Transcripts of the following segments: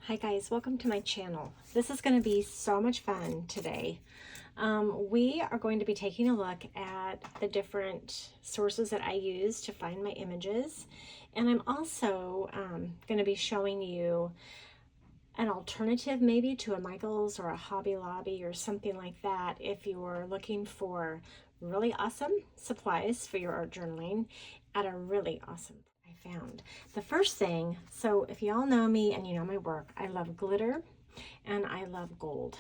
Hi guys, welcome to my channel. This is going to be so much fun today. We are going to be taking a look at the different sources that I use to find my images, and I'm also going to be showing you an alternative maybe to a Michaels or a Hobby Lobby or something like that if you're looking for really awesome supplies for your art journaling at a really awesome price. I found the first thing, so if you all know me and you know my work, I love glitter and I love gold.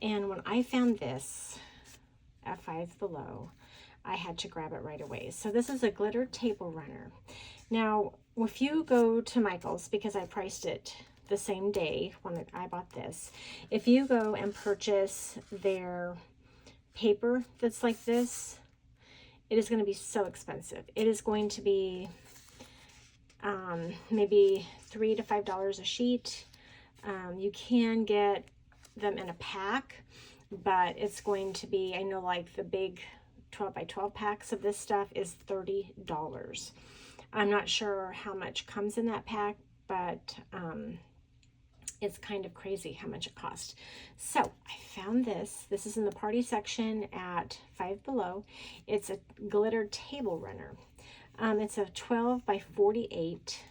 And when I found this at Five Below, I had to grab it right away. So this is a glitter table runner. Now, if you go to Michaels, because I priced it the same day when I bought this, if you go and purchase their paper that's like this, it is going to be so expensive. It is going to be maybe $3 to $5 a sheet. You can get them in a pack, but it's going to be, I know like the big 12 by 12 packs of this stuff is $30. I'm not sure how much comes in that pack, but it's kind of crazy how much it costs. So I found this. This is in the party section at Five Below. It's a glitter table runner. It's a 12 by 48.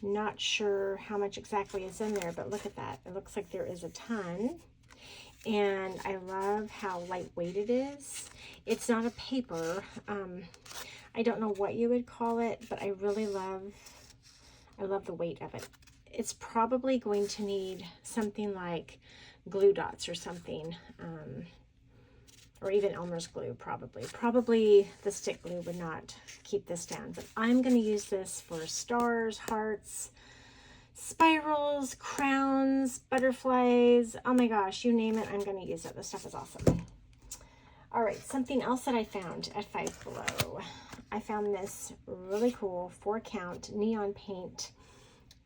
Not sure how much exactly is in there, but look at that. It looks like there is a ton. And I love how lightweight it is. It's not a paper. I don't know what you would call it, but I really love the weight of it. It's probably going to need something like glue dots or something, or even Elmer's glue probably. Probably the stick glue would not keep this down, but I'm going to use this for stars, hearts, spirals, crowns, butterflies. Oh my gosh, you name it, I'm going to use it. This stuff is awesome. All right, something else that I found at Five Below. I found this really cool 4-count neon paint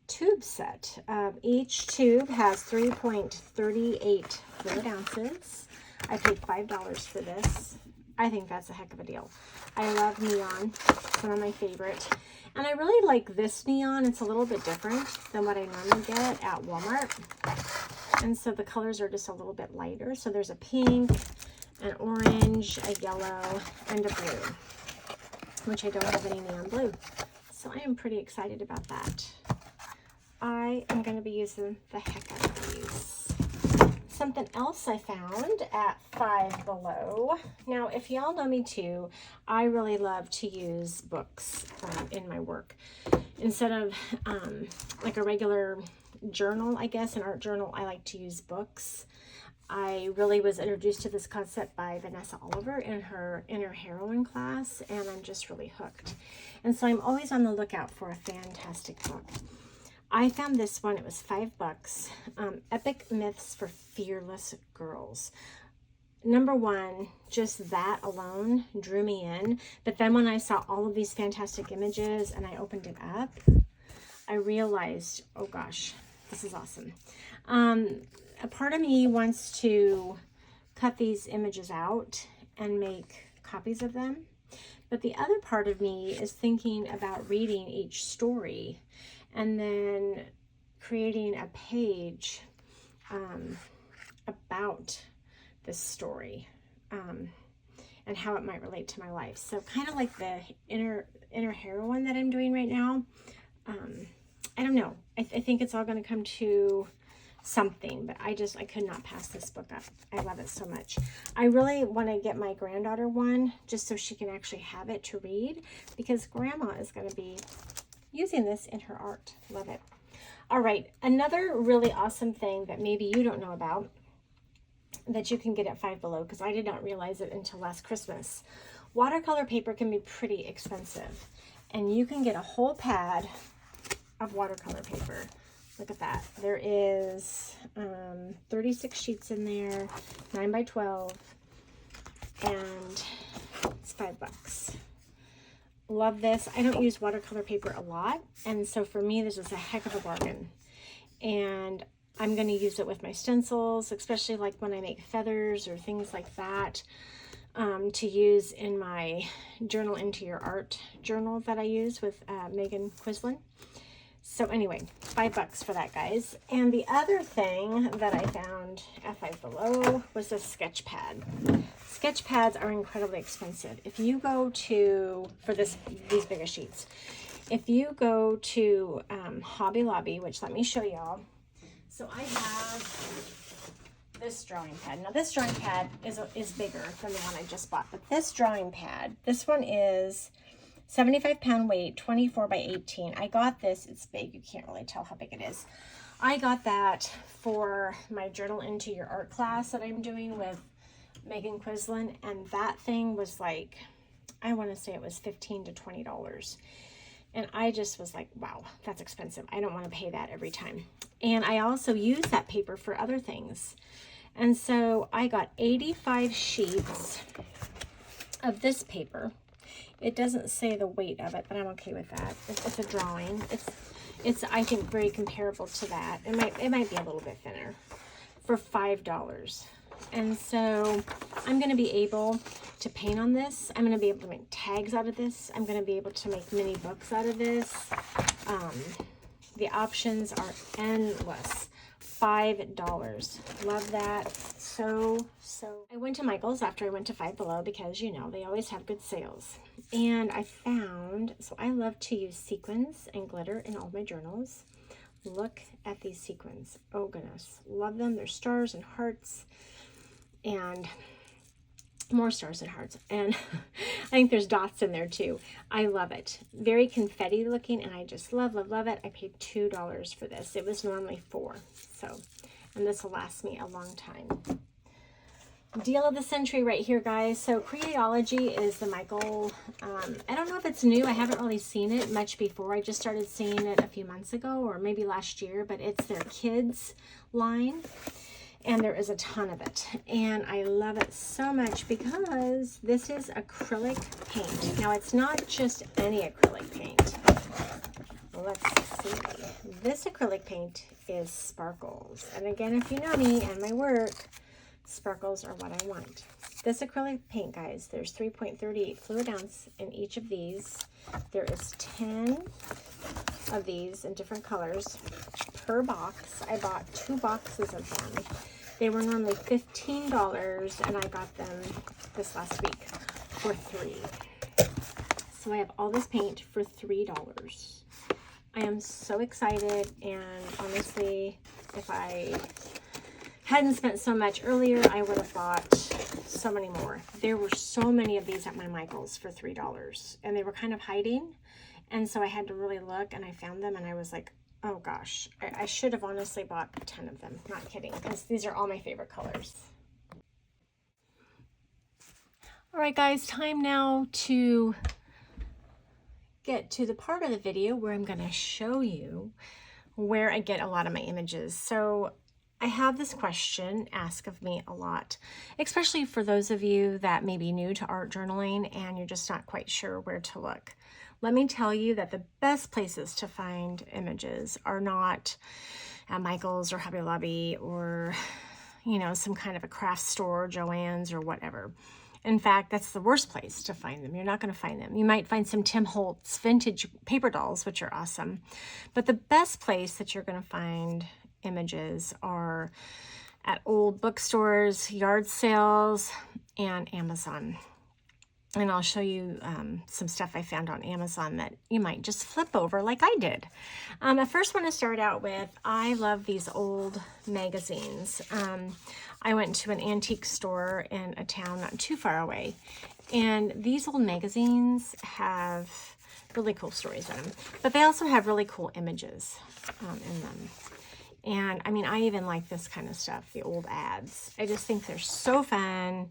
tube set. Each tube has 3.38 fluid ounces. I paid $5 for this. I think that's a heck of a deal. I love neon. It's one of my favorite. And I really like this neon. It's a little bit different than what I normally get at Walmart. And so the colors are just a little bit lighter. So there's a pink, an orange, a yellow, and a blue, which I don't have any neon blue. So I am pretty excited about that. I am going to be using the heck out of these. Something else I found at Five Below. Now, if y'all know me too, I really love to use books in my work. Instead of like a regular journal, I guess, an art journal, I like to use books. I really was introduced to this concept by Vanessa Oliver in her Inner Heroine class, and I'm just really hooked. And so I'm always on the lookout for a fantastic book. I found this one. It was $5. Epic Myths for Fearless Girls. Number one, just that alone drew me in. But then when I saw all of these fantastic images and I opened it up, I realized, oh gosh, this is awesome. A part of me wants to cut these images out and make copies of them. But the other part of me is thinking about reading each story and then creating a page about this story and how it might relate to my life. So kind of like the inner heroine that I'm doing right now. I don't know. I think it's all going to come to something, but I could not pass this book up. I love it so much. I really want to get my granddaughter one just so she can actually have it to read, because grandma is going to be using this in her art. Love it. All right, another really awesome thing that maybe you don't know about that you can get at Five Below, because I did not realize it until last Christmas. Watercolor paper can be pretty expensive, and you can get a whole pad of watercolor paper. Look at that. There is 36 sheets in there, 9 by 12, and it's $5. Love this. I don't use watercolor paper a lot, and so for me this is a heck of a bargain. And I'm going to use it with my stencils, especially like when I make feathers or things like that, to use in my Journal Into Your Art journal that I use with Megan Quislin. So anyway, $5 for that, guys. And the other thing that I found at Five Below was a sketch pad. Sketch pads are incredibly expensive. If you go to, for these bigger sheets, if you go to Hobby Lobby, which let me show y'all. So I have this drawing pad. Now this drawing pad is bigger than the one I just bought, but this drawing pad, this one is 75-pound weight, 24 by 18. I got this, it's big, you can't really tell how big it is. I got that for my Journal Into Your Art class that I'm doing with Megan Quislin, and that thing was like, I want to say it was $15 to $20. And I just was like, wow, that's expensive. I don't want to pay that every time. And I also use that paper for other things. And so I got 85 sheets of this paper. It doesn't say the weight of it, but I'm okay with that. It's a drawing. It's I think very comparable to that. It might be a little bit thinner for $5. And so I'm going to be able to paint on this. I'm going to be able to make tags out of this. I'm going to be able to make mini books out of this. The options are endless. $5. Love that. So. I went to Michael's after I went to Five Below because, you know, they always have good sales. And I found, so I love to use sequins and glitter in all my journals. Look at these sequins. Oh, goodness. Love them. They're stars and hearts. And more stars and hearts, and I think there's dots in there too. I love it. Very confetti looking, and I just love it. I paid $2 for this. It was normally $4. So, and this will last me a long time. Deal of the century right here, guys. So Creatology is the Michael, I don't know if it's new. I haven't really seen it much before. I just started seeing it a few months ago, or maybe last year, but it's their kids line. And there is a ton of it, and I love it so much because this is acrylic paint. Now, it's not just any acrylic paint. Let's see. This acrylic paint is sparkles. And again, if you know me and my work, sparkles are what I want. This acrylic paint, guys, there's 3.38 fluid ounce in each of these. There is 10 of these in different colors per box. I bought 2 boxes of them. They were normally $15, and I got them this last week for $3. So I have all this paint for $3. I am so excited, and honestly, if I hadn't spent so much earlier, I would have bought so many more. There were so many of these at my Michael's for $3, and they were kind of hiding, and so I had to really look, and I found them, and I was like, oh gosh, I should have honestly bought 10 of them. Not kidding, because these are all my favorite colors. All right, guys, time now to get to the part of the video where I'm going to show you where I get a lot of my images. So I have this question asked of me a lot, especially for those of you that may be new to art journaling and you're just not quite sure where to look. Let me tell you that the best places to find images are not at Michael's or Hobby Lobby or, you know, some kind of a craft store, Joann's or whatever. In fact, that's the worst place to find them. You're not going to find them. You might find some Tim Holtz vintage paper dolls, which are awesome. But the best place that you're going to find images are at old bookstores, yard sales, and Amazon. And I'll show you some stuff I found on Amazon that you might just flip over like I did. I first want to start out with, I love these old magazines. I went to an antique store in a town not too far away, and these old magazines have really cool stories in them, but they also have really cool images in them. And I mean, I even like this kind of stuff, the old ads. I just think they're so fun,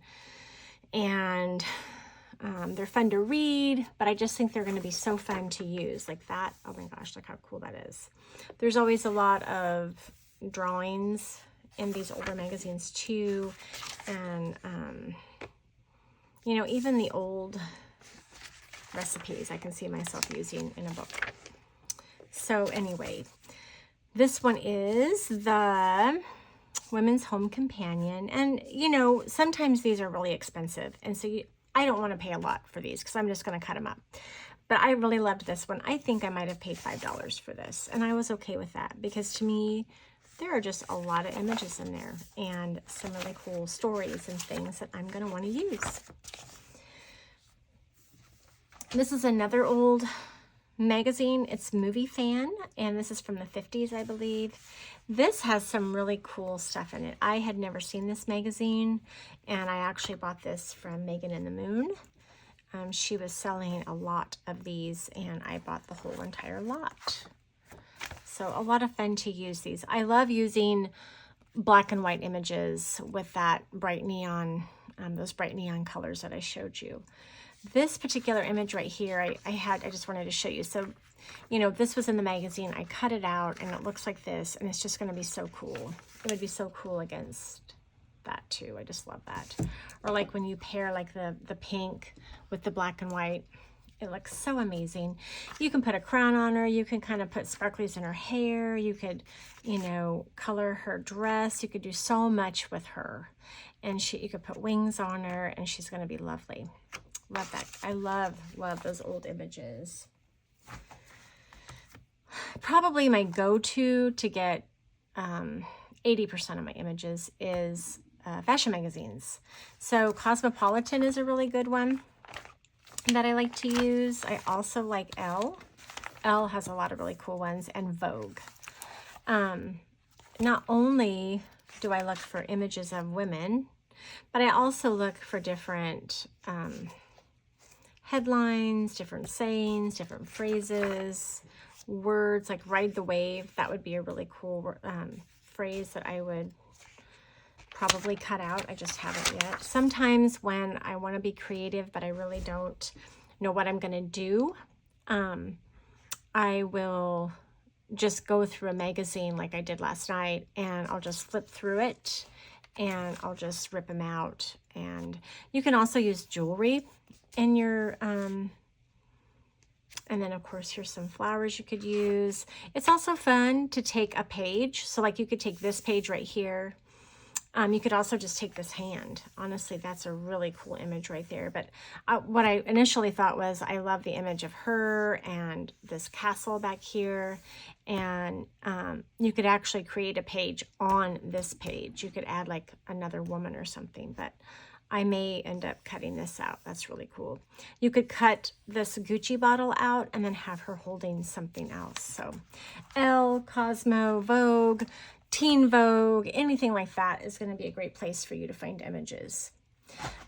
and they're fun to read, but I just think they're going to be so fun to use. Like that, oh my gosh, look how cool that is. There's always a lot of drawings in these older magazines too, and you know, even the old recipes I can see myself using in a book. So anyway, this one is the Women's Home Companion, and you know, sometimes these are really expensive, and so I don't want to pay a lot for these because I'm just going to cut them up. But I really loved this one. I think I might have paid $5 for this, and I was okay with that because to me, there are just a lot of images in there and some really cool stories and things that I'm going to want to use. This is another old magazine. It's Movie Fan, and this is from the 50s, I believe. This has some really cool stuff in it. I had never seen this magazine, and I actually bought this from Megan and the Moon. She was selling a lot of these, and I bought the whole entire lot. So a lot of fun to use these. I love using black and white images with that bright neon, those bright neon colors that I showed you. This particular image right here, I just wanted to show you. So, you know, this was in the magazine. I cut it out, and it looks like this, and it's just going to be so cool. It would be so cool against that too. I just love that. Or like when you pair like the pink with the black and white, it looks so amazing. You can put a crown on her. You can kind of put sparklies in her hair. You could, you know, color her dress. You could do so much with her. And you could put wings on her, and she's going to be lovely. Love that. I love those old images. Probably my go-to to get 80% of my images is fashion magazines. So Cosmopolitan is a really good one that I like to use. I also like Elle. Elle has a lot of really cool ones, and Vogue. Not only do I look for images of women, but I also look for different headlines, different sayings, different phrases, words like ride the wave. That would be a really cool phrase that I would probably cut out. I just haven't yet. Sometimes when I want to be creative, but I really don't know what I'm going to do, I will just go through a magazine like I did last night, and I'll just flip through it, and I'll just rip them out. And you can also use jewelry in your, and then of course here's some flowers you could use. It's also fun to take a page. So like you could take this page right here. You could also just take this hand. Honestly, that's a really cool image right there. But what I initially thought was I love the image of her and this castle back here. And you could actually create a page on this page. You could add like another woman or something, but I may end up cutting this out. That's really cool. You could cut this Gucci bottle out and then have her holding something else. So Elle, Cosmo, Vogue, Teen Vogue, anything like that is going to be a great place for you to find images.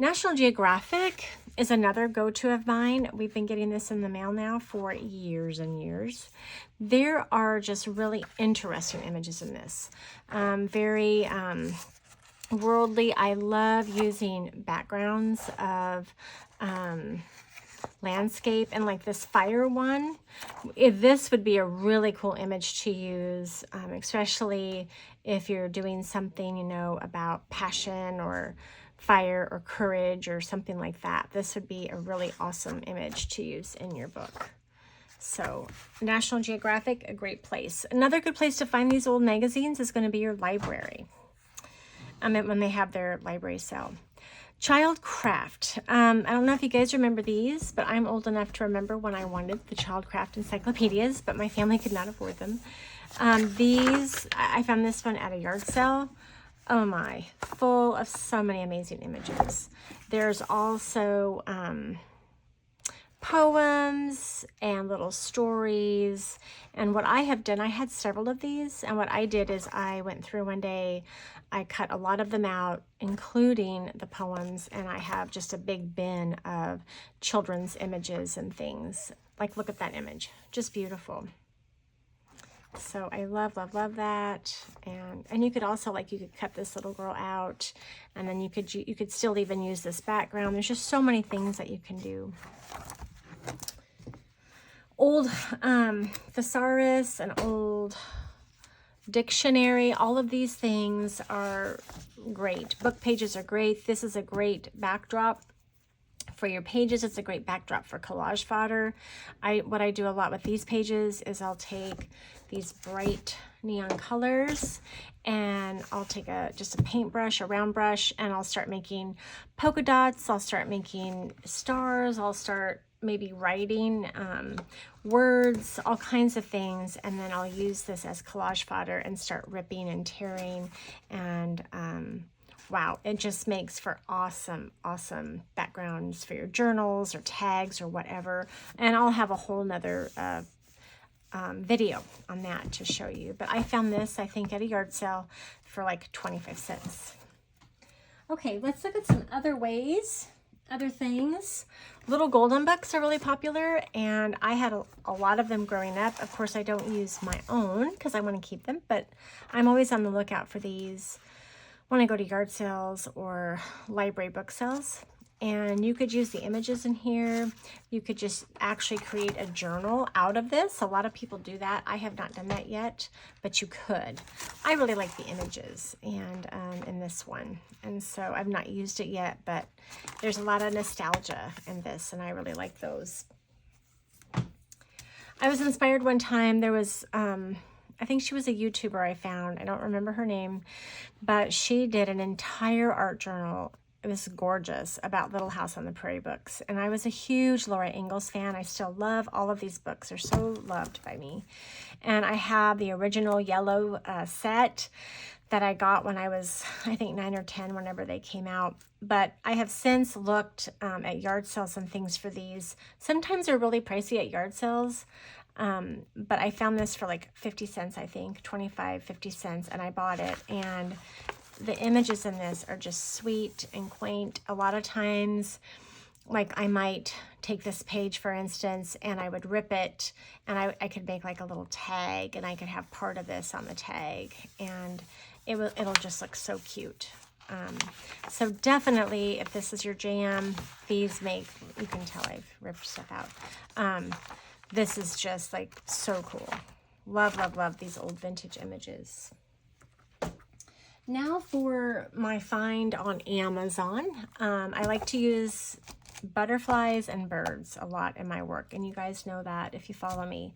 National Geographic is another go-to of mine. We've been getting this in the mail now for years and years. There are just really interesting images in this. Very worldly. I love using backgrounds of landscape, and like this fire one, this would be a really cool image to use, especially if you're doing something, you know, about passion or fire or courage or something like that. This would be a really awesome image to use in your book. So National Geographic, a great place. Another good place to find these old magazines is going to be your library. When they have their library sale. Childcraft. I don't know if you guys remember these, but I'm old enough to remember when I wanted the Childcraft encyclopedias, but my family could not afford them. I found this one at a yard sale. Oh my, full of so many amazing images. There's also poems and little stories. And what I have done, I had several of these, and what I did is I went through one day, I cut a lot of them out, including the poems, and I have just a big bin of children's images and things. Like, look at that image, just beautiful. So I love, love, love that. And you could also, like, you could cut this little girl out, and then you could still even use this background. There's just so many things that you can do. Old thesaurus, an old dictionary, all of these things are great. Book pages are great. This is a great backdrop for your pages. It's a great backdrop for collage fodder. What I do a lot with these pages is I'll take these bright neon colors, and I'll take just a paintbrush, a round brush, and I'll start making polka dots. I'll start making stars. I'll start maybe writing words, all kinds of things, and then I'll use this as collage fodder and start ripping and tearing, and wow, it just makes for awesome, awesome backgrounds for your journals or tags or whatever. And I'll have a whole nother video on that to show you. But I found this, I think, at a yard sale for like 25 cents. Okay, let's look at some other ways, other things. Little golden books are really popular, and I had a lot of them growing up. Of course, I don't use my own because I want to keep them, but I'm always on the lookout for these when I go to yard sales or library book sales. And you could use the images in here. You could just actually create a journal out of this. A lot of people do that. I have not done that yet, but you could. I really like the images and in this one. And so I've not used it yet, but there's a lot of nostalgia in this, and I really like those. I was inspired one time. There was, I think she was a YouTuber I found. I don't remember her name, but she did an entire art journal. It was gorgeous, about Little House on the Prairie books. And I was a huge Laura Ingalls fan. I still love all of these books. They're so loved by me. And I have the original yellow set that I got when I was, I think, 9 or 10, whenever they came out. But I have since looked at yard sales and things for these. Sometimes they're really pricey at yard sales. But I found this for like 50 cents, I think, 25, 50 cents, and I bought it. And the images in this are just sweet and quaint. A lot of times, like, I might take this page, for instance, and I would rip it, and I could make like a little tag, and I could have part of this on the tag, and it'll just look so cute. So definitely, if this is your jam, these make, you can tell I've ripped stuff out. This is just like so cool. Love, love, love these old vintage images. Now for my find on Amazon. I like to use butterflies and birds a lot in my work, and you guys know that if you follow me.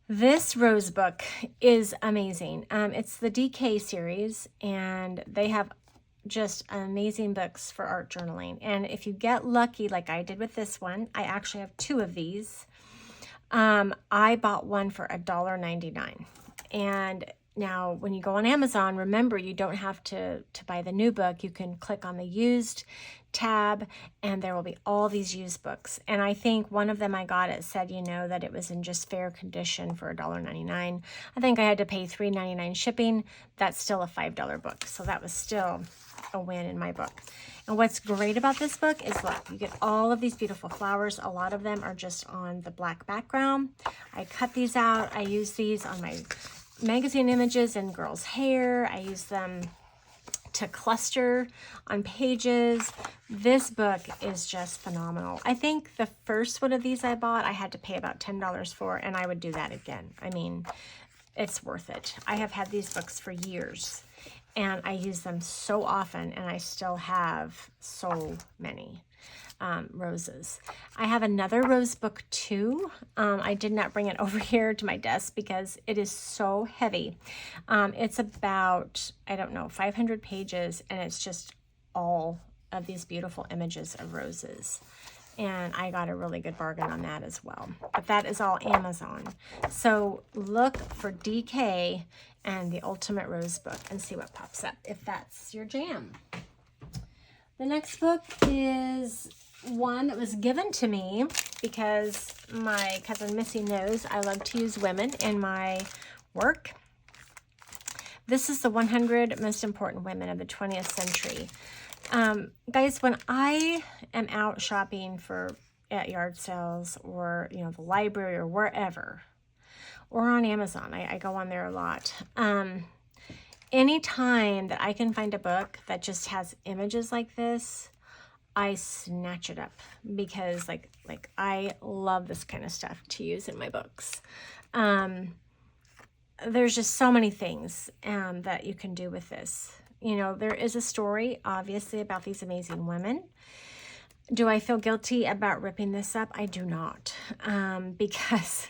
This rose book is amazing. It's the DK series, and they have just amazing books for art journaling. And if you get lucky, like I did with this one, I actually have 2 of these. I bought one for $1.99, and now, when you go on Amazon, remember, you don't have to buy the new book. You can click on the used tab, and there will be all these used books. And I think one of them I got, it said, you know, that it was in just fair condition for $1.99. I think I had to pay $3.99 shipping. That's still a $5 book. So that was still a win in my book. And what's great about this book is, look, you get all of these beautiful flowers. A lot of them are just on the black background. I cut these out. I use these on my magazine images and girls' hair. I use them to cluster on pages. This book is just phenomenal. I think the first one of these I bought, I had to pay about $10 for, and I would do that again. I mean, it's worth it. I have had these books for years, and I use them so often, and I still have so many roses. I have another rose book too. I did not bring it over here to my desk because it is so heavy. It's about, I don't know, 500 pages, and it's just all of these beautiful images of roses. And I got a really good bargain on that as well. But that is all Amazon. So look for DK and the Ultimate Rose Book and see what pops up if that's your jam. The next book is one that was given to me because my cousin Missy knows I love to use women in my work. This is the 100 Most Important Women of the 20th Century. Guys, when I am out shopping at yard sales or, you know, the library or wherever, or on Amazon, I go on there a lot. Anytime that I can find a book that just has images like this, I snatch it up because like I love this kind of stuff to use in my books. There's just so many things that you can do with this. You know, there is a story, obviously, about these amazing women. Do I feel guilty about ripping this up? I do not, because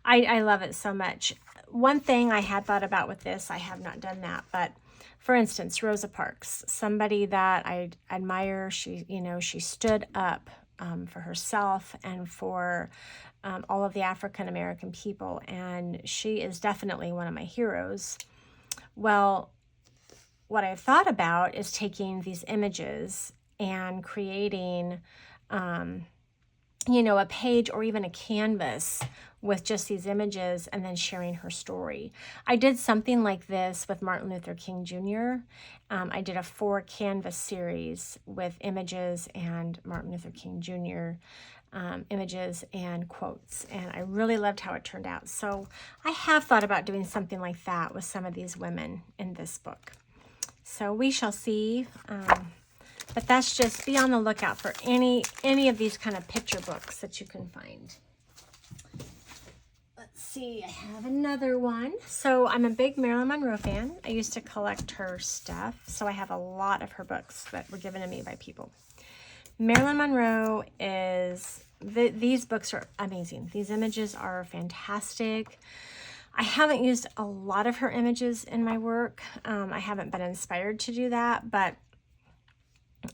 I love it so much. One thing I had thought about with this, I have not done that, but for instance, Rosa Parks, somebody that I admire, she stood up for herself and for all of the African American people. And she is definitely one of my heroes. Well, what I've thought about is taking these images and creating, you know, a page or even a canvas with just these images and then sharing her story. I did something like this with Martin Luther King Jr. I did a 4 canvas series with images and Martin Luther King Jr. Images and quotes, and I really loved how it turned out. So I have thought about doing something like that with some of these women in this book. So we shall see. But that's just, be on the lookout for any of these kind of picture books that you can find. Let's see, I have another one. So I'm a big Marilyn Monroe fan. I used to collect her stuff, so I have a lot of her books that were given to me by people. Marilyn Monroe is, these books are amazing. These images are fantastic. I haven't used a lot of her images in my work. I haven't been inspired to do that, but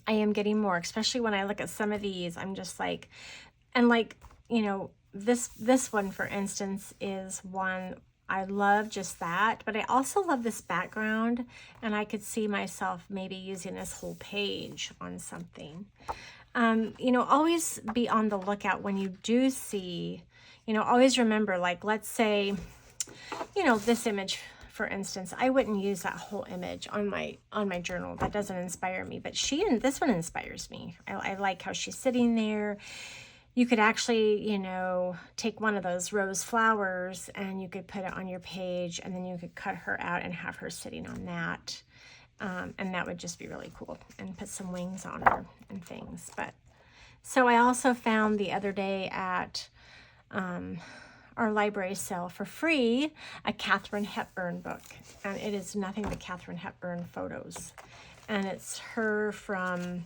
I am getting more, especially when I look at some of these. I'm just like, and like, you know, this one, for instance, is one I love just that, but I also love this background, and I could see myself maybe using this whole page on something. You know, always be on the lookout when you do see, you know, always remember, like, let's say, you know, this image, for instance, I wouldn't use that whole image on my journal. That doesn't inspire me, but this one inspires me. I like how she's sitting there. You could actually, you know, take one of those rose flowers and you could put it on your page, and then you could cut her out and have her sitting on that. And that would just be really cool, and put some wings on her and things. But so I also found the other day at our library sale for free a Katharine Hepburn book, and it is nothing but Katharine Hepburn photos, and it's her from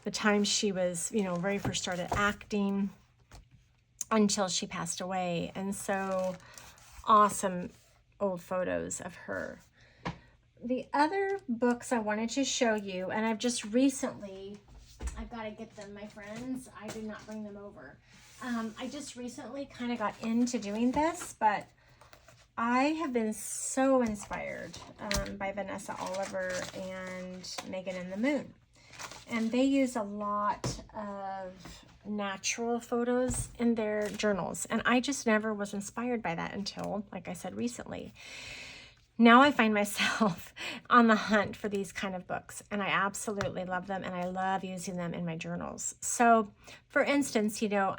the time she was, you know, very first started acting until she passed away. And so awesome old photos of her. The other books I wanted to show you, and I've just recently, I've got to get them, my friends. I did not bring them over. I just recently kind of got into doing this, but I have been so inspired by Vanessa Oliver and Megan and the Moon. And they use a lot of natural photos in their journals. And I just never was inspired by that until, like I said, recently. Now I find myself on the hunt for these kind of books, and I absolutely love them, and I love using them in my journals. So, for instance, you know,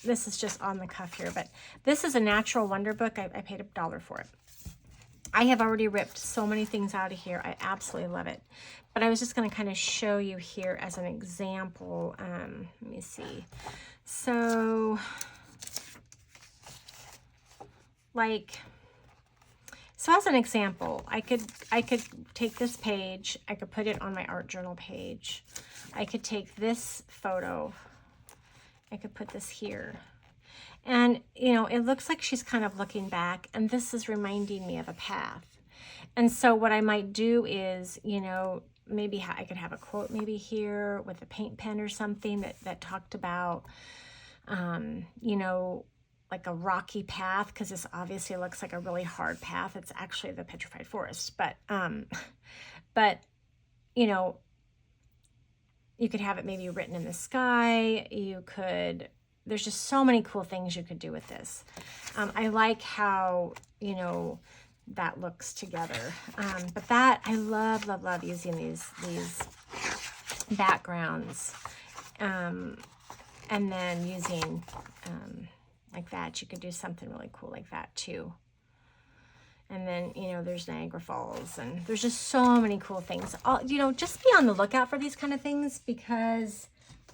this is just on the cuff here, but this is a Natural Wonder book. I paid $1 for it. I have already ripped so many things out of here. I absolutely love it. But I was just going to kind of show you here as an example. Let me see. So, like... So as an example, I could take this page, I could put it on my art journal page. I could take this photo, I could put this here. And, you know, it looks like she's kind of looking back, and this is reminding me of a path. And so what I might do is, you know, maybe I could have a quote maybe here with a paint pen or something that talked about, you know, like a rocky path, because this obviously looks like a really hard path. It's actually the petrified forest, but you know, you could have it maybe written in the sky. There's just so many cool things you could do with this. I like how, you know, that looks together. But that, I love using these backgrounds, and then using, like that. You could do something really cool like that too. And then, you know, there's Niagara Falls, and there's just so many cool things. You know, just be on the lookout for these kind of things, because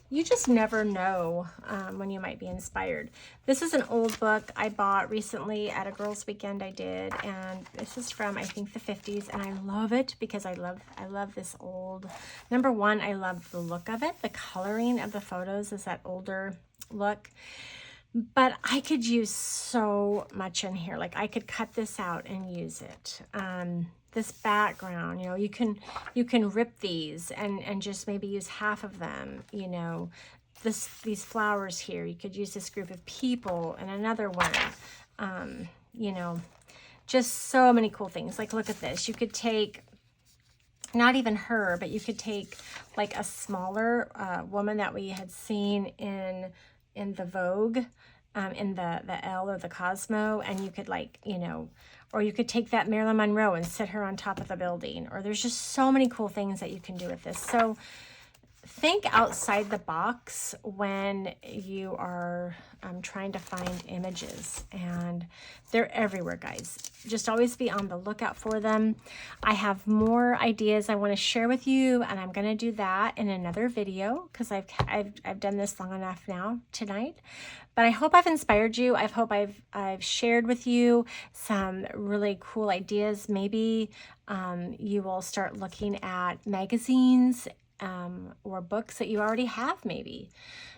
you just never know when you might be inspired. This is an old book I bought recently at a girls' weekend I did, and this is from, I think, the 50s, and I love it because I love this old. Number one, I love the look of it. The coloring of the photos is that older look. But I could use so much in here. Like, I could cut this out and use it. This background, you know, you can rip these and just maybe use half of them, you know. these flowers here. You could use this group of people and another one. You know, just so many cool things. Like, look at this. You could take, not even her, but you could take like a smaller woman that we had seen in the Vogue, in the Elle or the Cosmo, and you could, like, you know, or you could take that Marilyn Monroe and sit her on top of the building, or there's just so many cool things that you can do with this. So think outside the box when you are trying to find images, and they're everywhere, guys. Just always be on the lookout for them. I have more ideas I want to share with you, and I'm going to do that in another video because I've done this long enough now tonight. But I hope I've inspired you. I hope I've shared with you some really cool ideas. Maybe you will start looking at magazines or books that you already have. Maybe,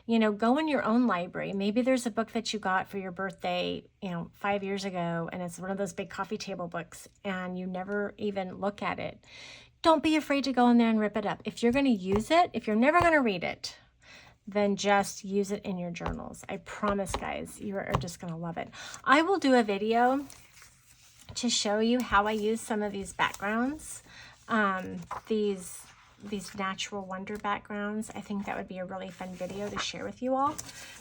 you know, go in your own library. Maybe there's a book that you got for your birthday, you know, 5 years ago, and it's one of those big coffee table books, and you never even look at it. Don't be afraid to go in there and rip it up. If you're going to use it, if you're never going to read it, then just use it in your journals. I promise, guys, you are just going to love it. I will do a video to show you how I use some of these backgrounds, these natural wonder backgrounds. I think that would be a really fun video to share with you all,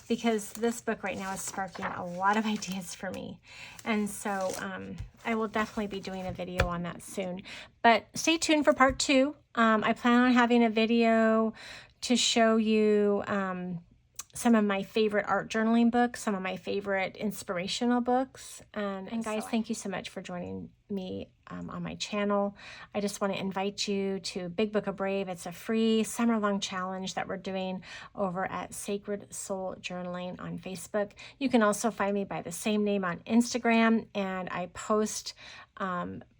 because this book right now is sparking a lot of ideas for me. And so I will definitely be doing a video on that soon. But stay tuned for part 2. I plan on having a video to show you some of my favorite art journaling books, some of my favorite inspirational books. And guys, thank you so much for joining me on my channel. I just want to invite you to Big Book of Brave. It's a free summer-long challenge that we're doing over at Sacred Soul Journaling on Facebook. You can also find me by the same name on Instagram, and I post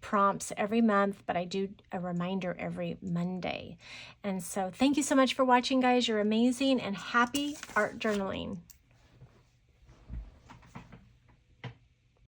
prompts every month, but I do a reminder every Monday. And so thank you so much for watching, guys. You're amazing, and happy art journaling.